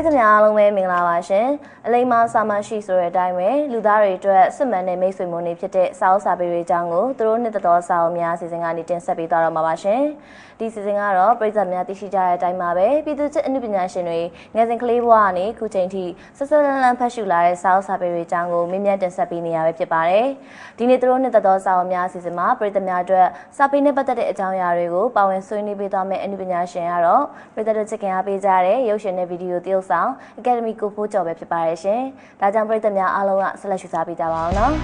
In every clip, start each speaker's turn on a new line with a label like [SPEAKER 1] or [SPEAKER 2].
[SPEAKER 1] သမားအားလုံးပဲမင်္ဂလာပါရှင်အလိမ္မာစာမရှိဆိုတဲ့အတိုင်းပဲလူသားတွေအတွက်စစ်မှန်တဲ့မိတ်ဆွေမွေးနေ့ဖြစ်တဲ့စာအုပ်စာပေတွေအကြောင်းကိုသူတို့နှစ်သက်သောစာအုပ်များအစီအစဉ်ကနေတင်ဆက်ပေးသွားတော့မှာပါရှင်ဒီစီစဉ်ကတော့ပရိသတ်များသိရှိကြတဲ့အတိုင်းပါပဲပြည်သူ့စစ်အမှုပညာရှင်တွေငယ်စဉ်ကလေးဘဝကနေခုချိန်ထိဆက်ဆက်လန်းလန်းဖတ်ရှုလာတဲ့စာအုပ်စာပေတွေအကြောင်းကိုမြင်မြန်တင်ဆက်ပေးနေရပဲဖြစ်ပါတယ်ဒီနေ့သူတို့နှစ်သက်သောစာအုပ်များအစီအစဉ်မှာပရိသတ်များအတွက်စာပေနဲ့ပတ်သက်တဲ့အကြောင်းအရာတွေကိုပါဝင်ဆွေးနွေးပေးသွားမယ့်အမှုပညာရှင်ကတော့ပရိသတ်တို့ချစ်ခင်အားပေးကြတဲ့ရုပ်ရှင်နဲ့ဗီဒီယိုသရုပ်ဆောင် Academy ကိုဖိုးကျော်ပဲဖြစ်ပါရဲ့ရှင်။ဒါကြောင့်ပရိသတ်များအားလုံးကဆက်လက်ရှုစားပေးကြပါအောင်နော်။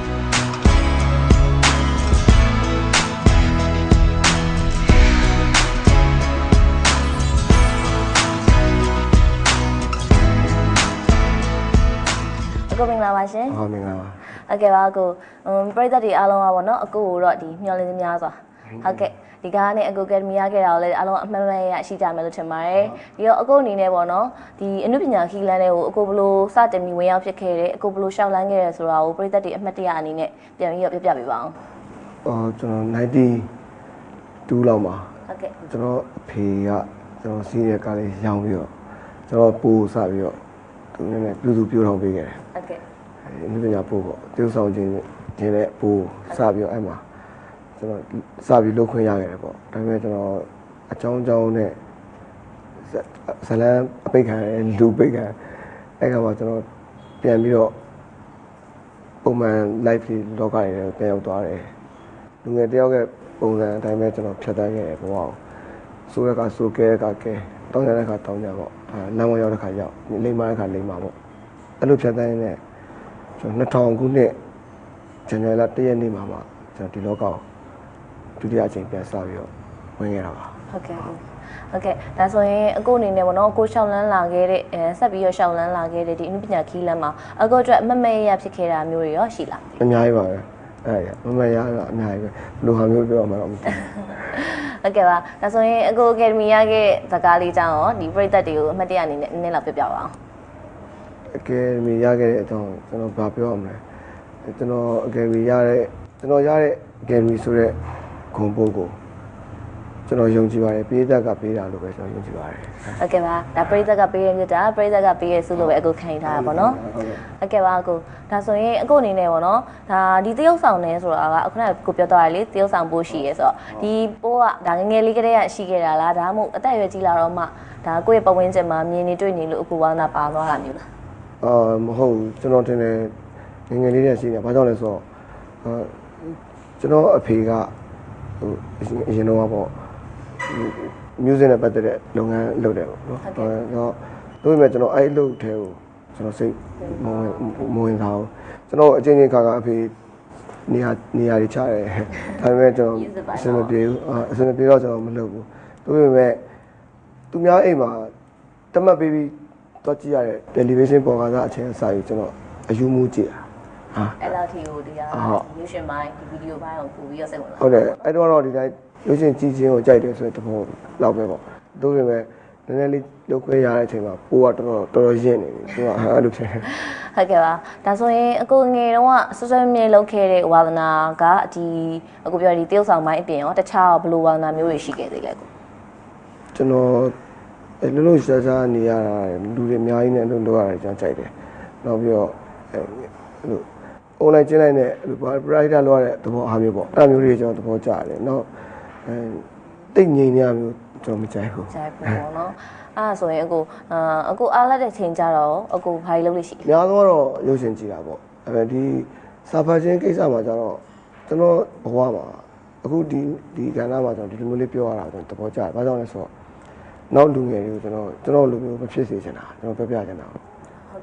[SPEAKER 1] အကိုမင်္ဂလာပါရှင်
[SPEAKER 2] ။ဟုတ်မင်္ဂလာပါ
[SPEAKER 1] ။ဟုတ်ကဲ့ပါအကိုပရိသတ်တွေအားလုံးပါပေါ့နော်အကိုကိုတော့ဒီမျှော်လင့်သများစွာဟုတ်ကဲ့ဒီကားနဲ့အကိုကယ်ဒမီရခဲ့တာကိုလည်းအားလုံးအမှန်တမ်းရရှိကြမယ်လို့ထင်ပါတယ်။ဒီတော့အကိုအနေနဲ့ပေါ့နော်ဒီအနုပညာခီးလန်းတွေကိုအကိုဘလို့စတင်ပြီးဝင်ရောက်ဖြစ်ခဲ့တယ်အကိုဘလို့ရှောက်လန်းခဲ့တယ်ဆိုတာကိုပရိသတ်တွေအမှတ်တရအနေနဲ့ပြန်ပြီးတော့ပြပြပေးပါအောင်
[SPEAKER 2] ။ကျွန်တော်92လောက်မှာ
[SPEAKER 1] ဟုတ်ကဲ့က
[SPEAKER 2] ျွန်တော်အဖေကကျွန်တော်စီးရဲကားလေးရောင်းပြီးတော့ကျွန်တော်ပို့စပြီးတော့သူနဲ့ပြုစုပြောထောင်ပေးခဲ့တယ်
[SPEAKER 1] ။ဟုတ်ကဲ့အ
[SPEAKER 2] နုပညာပို့ပေါ့tiêuဆောင်ခြင်းနဲ့ပို့စပြီးတော့အဲ့မှာကျွန်တော်စပြီးလုပ်ခွင့်ရခဲ့တယ်ပေါ့ဒါပေမဲ့ကျွန်တော်အကြောင်းနဲ့ဇလန်အပိတ်ခံလူပိတ်ခံအဲ့ကမှကျွန်တော်ပြန်ပြီးတော့ပုံမှန် live လောကတွေပြန်ရောက်သွားတယ်လူငယ်တယောက်ရဲ့ပုံစံအတိုင်းပဲကျွန်တော်ဖြတ်သန်းခဲ့တယ်ဘဝကိုဆိုးရကဆိုးကဲကကဲတောင်းရတဲ့ခါတောင်းကြပေါ့နာမရောက်တဲ့ခါရောက်လိမ္မာတဲ့ခါလိမ္မာပေါ့အဲ့လိုဖြတ်သန်းနေကျွန်တော်2000ခုနှစ်ဇန်နဝါရီလ1ရက်နေ့မှာကျွန်တော်ဒီလောကကိုဒုတိယအချိန်ပြန်စပြီးတော့ဝင်ခဲ့တာပါဟ
[SPEAKER 1] ုတ်ကဲ့ဒါဆိုရင်အကိုအနေနဲ့ပေါ့နော်အကိုရှောက်လန်းလာခဲ့တဲ့ဆက်ပြီးတော့ရှောက်လန်းလာခဲ့တဲ့ဒီအနုပညာခီးလန်းမှာအကိုအတွက်မမေ့ရဖြစ်ခဲ့တာမျိုးတွေရောရှိလားအ
[SPEAKER 2] များကြီးပါပဲမမေ့ရတော့အများကြီးပဲလူဟာမျိုးပြောမှတော့မသိဘူးဟ
[SPEAKER 1] ုတ်ကဲ့ပါဒါဆိုရင်အကိုအကယ်ဒမီရခဲ့ဇာကားလေးကြောင်းရောဒီပရိသတ်တွေကိုအမှတ်တရအနေနဲ့နည်းနည်းလောက်ပြောပြပါအောင်
[SPEAKER 2] အကယ်ဒမီရခဲ့တဲ့အကြောင်းကျွန်တော်ဘာပြောရမလဲကျွန်တော်အကယ်ဒမီရတဲ့အကယ်ဒမီဆိုတဲ့ဂုဏ်ပုဂ္ဂိုလ်ကျွန်တော်ယုံကြည်ပါတယ်ပြည်သက်ကပေးတာလို့ပဲကျွန်တော်ယုံကြည်ပါတယ်
[SPEAKER 1] ဟုတ်ကဲ့ပါဒါပြည်သက်ကပေးရမြတ်တာပြည်သက်ကပေးရစုလို့ပဲအကိုခံထားတာပေါ့နော်ဟုတ်ကဲ့ပါအကိုဒါဆိုရင်အကိုအနေနဲ့ပေါ့နော်ဒါဒီတရုပ်ဆောင်နေဆိုတာကအခုနကကိုပြောသွားတယ်လေတရုပ်ဆောင်ပိုးရှိရဲဆိုတော့ဒီပိုးကဒါငငယ်လေးကတည်းကရှိခဲ့တာလားဒါမှမဟုတ်အသက်အရွယ်ကြီးလာတော့မှဒါကိုယ့်ရဲ့ပတ်ဝန်းကျင်မှာမြင်နေတွေ့နေလို့အကိုဝါနာပါသွားတာမျိုးလား
[SPEAKER 2] မဟုတ်ဘူးကျွန်တော်တင်တယ်ငငယ်လေးတည်းရှိနေဘာကြောင့်လဲဆိုတော့ကျွန်တော်အဖေကအရင်တော့ပေါ့music နဲ့ပတ်သက်တဲ့လုပ်ငန်းလုပ်တယ်ပေါ့နော်။ဒါပေမဲ့ကျွန်တော်အဲ့လုပ်တဲ့ကိုကျွန်တော်စိတ်မဝင်စားဘူး။ကျွန်တော်အချင်းချင်းခါကအဖေနေရာတွေချတယ်။ဒါပေမဲ့ကျွန်တော်အဆင်မပြေဘူး။အဆင်မပြေတော့ကျွန်တော်မလုပ်ဘူး။ဒါပေမဲ့သူများအိမ်မှာတမတ်ပေးပြီးတော့ကြည့်ရတဲ့ television ပေါ်ကစားအချင်းအစာကြီးကျွန်တော်အယူမှုကြည့်တာ
[SPEAKER 1] ။အဲ့လောက်ထိကိုဒီရုပ်ရှင်ပိုင်းဒီဗီဒီယိုပိုင်းကိုပို့ပြီးတော့စိတ်ဝင်စားဟ
[SPEAKER 2] ုတ်တယ်အဲ့တော့ဒီတိုင်းရုပ်ရှင်ကြည့်ခြင်းကိုကြိုက်တယ်ဆိုတဲ့သဘောလောက်ပဲပေါ့ဒါပေမဲ့နည်းနည်းလေးလုပ်ခွင့်ရတဲ့အချိန်မှာပိုးကတော်တော်ရင့်နေပြီသူကအဲ့လိုဖြစ်နေဟ
[SPEAKER 1] ုတ်ကဲ့ပါဒါဆိုရင်အကိုငယ်တုန်းကဆွဆွမြေလုပ်ခဲ့တဲ့ဝါသနာကဒီအကိုပြောဒီတရုပ်ဆောင်ပိုင်းအပြင်ရောတခြားဘယ်လိုဝါသနာမျိုးတွေရှိခဲ့သေးလဲကို
[SPEAKER 2] ကျွန်တော်လှရှားရှားနေရတာလူတွေအများကြီးနဲ့လုပ်ရတယ်ကျွန်တော်ကြိုက်တယ်နောက်ပြီးတော့အဲ့လို online ကျင်းလိုက်တဲ့writer လောက်ရတဲ့သဘောအားမျိုးပေါ့အဲ့လိုမျိုးတွေကျွန်တော်သဘောကျတယ်နောက်တိတ်ငြိမ်နေရမျိုးကျွန်တော်မကြိုက်ဘူး
[SPEAKER 1] ကြိုက်ဘူးပေါ့နော်အဲ့ဒါဆိုရင်အကိုအားလက်တဲ့ချိန်ကြတော့အကိုဘာလုပ်လို့ရှိလဲအ
[SPEAKER 2] များဆုံးတော့ရုပ်ရှင်ကြည့်တာပေါ့အဲ့ဒါဒီစာဖတ်ခြင်းကိစ္စမှာကျတော့ကျွန်တော်ဘဝမှာအခုဒီကဏ္ဍမှာကျွန်တော်ဒီလိုမျိုးလေးပြောရတာကျွန်တော်သဘောကျတယ်ဘာကြောင့်လဲဆိုတော့နောက်လူငယ်တွေကိုကျွန်တော်လူမျိုးမဖြစ်စေချင်တာကျွန်တော်ပြချင်တာဟ
[SPEAKER 1] ုတ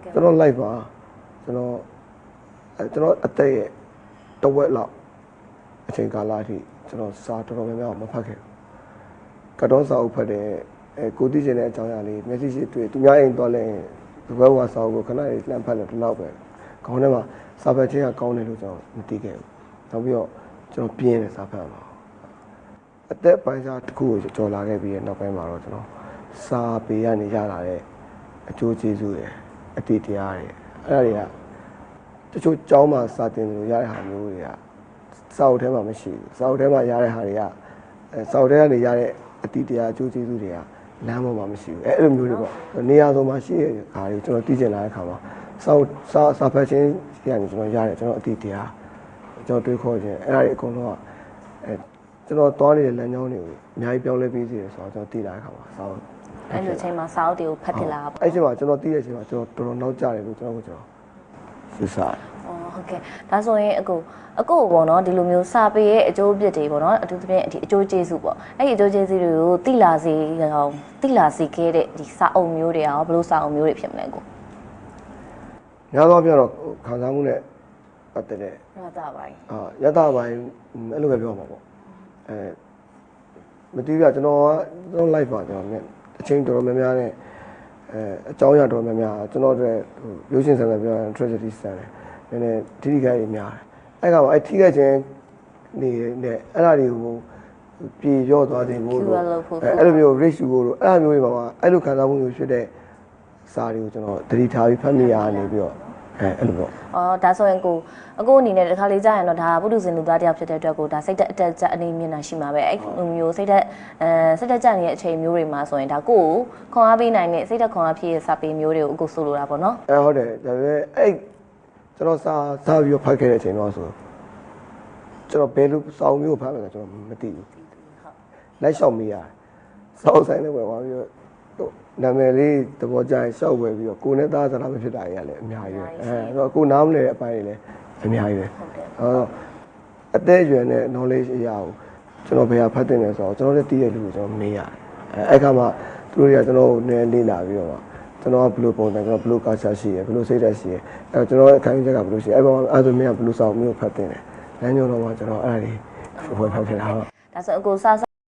[SPEAKER 1] ်ကဲ့
[SPEAKER 2] ကျွန်တော် live ပါကျွန်တော်အသက်ရဲ့တဝက်လောက်အချိန်ကာလအထိကျွန်တော်စာတော်တော်များများမဖတ်ခဲ့ဘူး။ကတော့စာအုပ်ဖတ်တယ်ကိုသိချင်တဲ့အကြောင်းအရာလေးမျက်စိရှိတွေ့သူများအိမ်သွားလဲဒီဘက်ကစာအုပ်ကိုခဏလေးလှမ်းဖတ်လို့ဒီလောက်ပဲ။ခေါင်းထဲမှာစာဖတ်ခြင်းကကောင်းတယ်လို့ကျွန်တော်မသိခဲ့ဘူး။နောက်ပြီးတော့ကျွန်တော်ပြင်းတယ်စာဖတ်မှာ။အသက်ပိုင်းခြားတစ်ခုကိုကြော်လာခဲ့ပြီးနောက်ပိုင်းမှာတော့ကျွန်တော်စာပေရနေရလာတဲ့အကျိုးကျေးဇူးတွေအတ္တိတရားတွေအဲ့ဒါတွေကတချို့ကျောင်းမှာစာသင်လို့ရတဲ့ဟာမျိုးတွေကစာအုပ်ထဲမှာမရှိဘူးစာအုပ်ထဲမှာရတဲ့ဟာတွေကစာအုပ်ထဲကနေရတဲ့အတ္တိတရားအကျိုးကျေးဇူးတွေက လမ်းပေါ်မှာမရှိဘူးအဲ့လိုမျိုးတွေပေါ့နေရာဆုံးမှာရှိတဲ့ခါလေးကျွန်တော်တည်ကျင်လာတဲ့ခါမှာစာဖတ်ခြင်းကနေကျွန်တော်ရတယ်ကျွန်တော်အတိတရားကျွန်တော်တွေးခေါ်ခြင်းအဲ့ဒါတွေအကုန်လုံးကကျွန်တော်သွားနေတဲ့လမ်းကြောင်းတွေကိုအများကြီးပြောင်းလဲပြီးစီတယ်ဆိုတော့ကျွန်တော်တည်လာတဲ့ခါမှာစာ
[SPEAKER 1] အဲ့လိုချိန်မှာစာအုပ်တွေကိုဖတ်ဖြစ်လာပေါ့
[SPEAKER 2] အဲ့ချိန်မှာကျွန်တော်တည်တဲ့အချိန်မှာကျွန်တော်တော်တော်နောက်ကျတယ်လို့ကျွန်တော်စစ်စား
[SPEAKER 1] ဟုတ်ကဲ့ဒါဆိုရင်အကိုပေါ့နော်ဒီလိုမျိုးစာပေရဲ့အကျိုးအပြစ်တွေပေါ့နော်အထူးသဖြင့်ဒီအကျိုးကျေးဇူးပေါ့အဲ့ဒီအကျိုးကျေးဇူးတွေကိုတိလာစေခဲ့တဲ့ဒီစာအုပ်မျိုးတွေရောဘယ်လိုစာအုပ်မျိုးတွေဖြစ်မလဲကို
[SPEAKER 2] များသောအားဖြင့်တော့ခံစားမှုနဲ့ပတ်သက်တဲ့
[SPEAKER 1] ရတာပိုင်း
[SPEAKER 2] ရတာပိုင်းအဲ့လိုပဲပြောမှာပေါ့မတိပြကျွန်တော် live ပါကျွန်တော်အချိန်တော်တော်များများနဲ့အကြောင်းအရာတော်များများကျွန်တော်တို့ရုပ်ရှင်ဆန်ဆန်ပြောရင် tragedy ဆန်တယ်နည်းနည်းထိခိုက်ရများတယ်အဲ့ကောင်အဲ့ထိခိုက်ခြင်းနေနဲ့အဲ့ဒါတွေကိုပြေရော့သွားတယ်လို့အဲ့လိုမျိုး ratio ကိုအဲ့လိုမျိုးတွေမှာအဲ့လိုခံစားမှုမျိုးဖြစ်တဲ့စာတွေကိုကျွန်တော်သတိထားပြီးဖတ်မိရနေပြီးတော့အဲ့လိုပေါ့
[SPEAKER 1] ဒါဆိုရင်အကိုအနေနဲ့တစ်ခါလေးကြာရင်တော့ဒါပုထုဇဉ်လူသားတယောက်ဖြစ်တဲ့အတွက်ကိုဒါစိတ်သက်အတက်ကြအနေမျက်နှာရှိမှာပဲအဲ့လိုမျိုးစိတ်သက်ကြနေတဲ့အချိန်မျိုးတွေမှာဆိုရင်ဒါကိုခွန်အားပေးနိုင်တဲ့စိတ်သက်ခွန်အားဖြစ်တဲ့စာပေမျိုးတွေကိုအကိုဆိုလိုတာပေါ့နော်
[SPEAKER 2] ဟုတ်တယ်ဒါပေမဲ့အဲ့ကျွန်တော်စာပြီးဖတ်ခဲ့တဲ့အချိန်တော့ဆိုကျွန်တော်ဘယ်လိုစောင်းမျိုးဖတ်မယ်ကျွန်တော်မသိဘူးလိုက်လျှောက်မိရတယ်စောင်းဆိုင်နဲ့ဝယ်သွားပြီးတော့နာမည်လေးသဘောကျရင်ရှောက်ဝယ်ပြီးတော့ကိုနဲ့သားစကားမဖြစ်တာကြီးကလည်းအများကြီးပဲအဲ့တော့ကိုနားမလဲတဲ့အပိုင်းတွေလည်းအများကြီးပဲအသက်အရွယ်နဲ့ knowledge အရာကိုကျွန်တော်ဘယ်ဟာဖတ်တင်လဲဆိုတော့ကျွန်တော်လည်းသိရလို့ကျွန်တော်မေးရတယ်အဲ့ခါမှသူတို့ကကျွန်တော်ကိုနည်းလေ့လာပြီးတော့ကျွန်တော်ကဘယ်လိုပုံစံကျွန်တော်ဘယ်လိုကာချာရှိရဘယ်လိုစိတ်ဓာတ်ရှိရအဲ့ကျွန်တော်ရဲ့အခန်းကြီးကဘယ်လိုရှိအဲ့ပေါ်မှာအဲ့ဆိုမင်းကဘယ်လိုစောင့်မျိုးဖတ်တင်တယ်လမ်းညွှန်တော့မှကျွန်တော်အဲ့ဒါတွေဝယ်ဖတ်ဖြစ်တာ
[SPEAKER 1] ဒါဆိုအကိုစ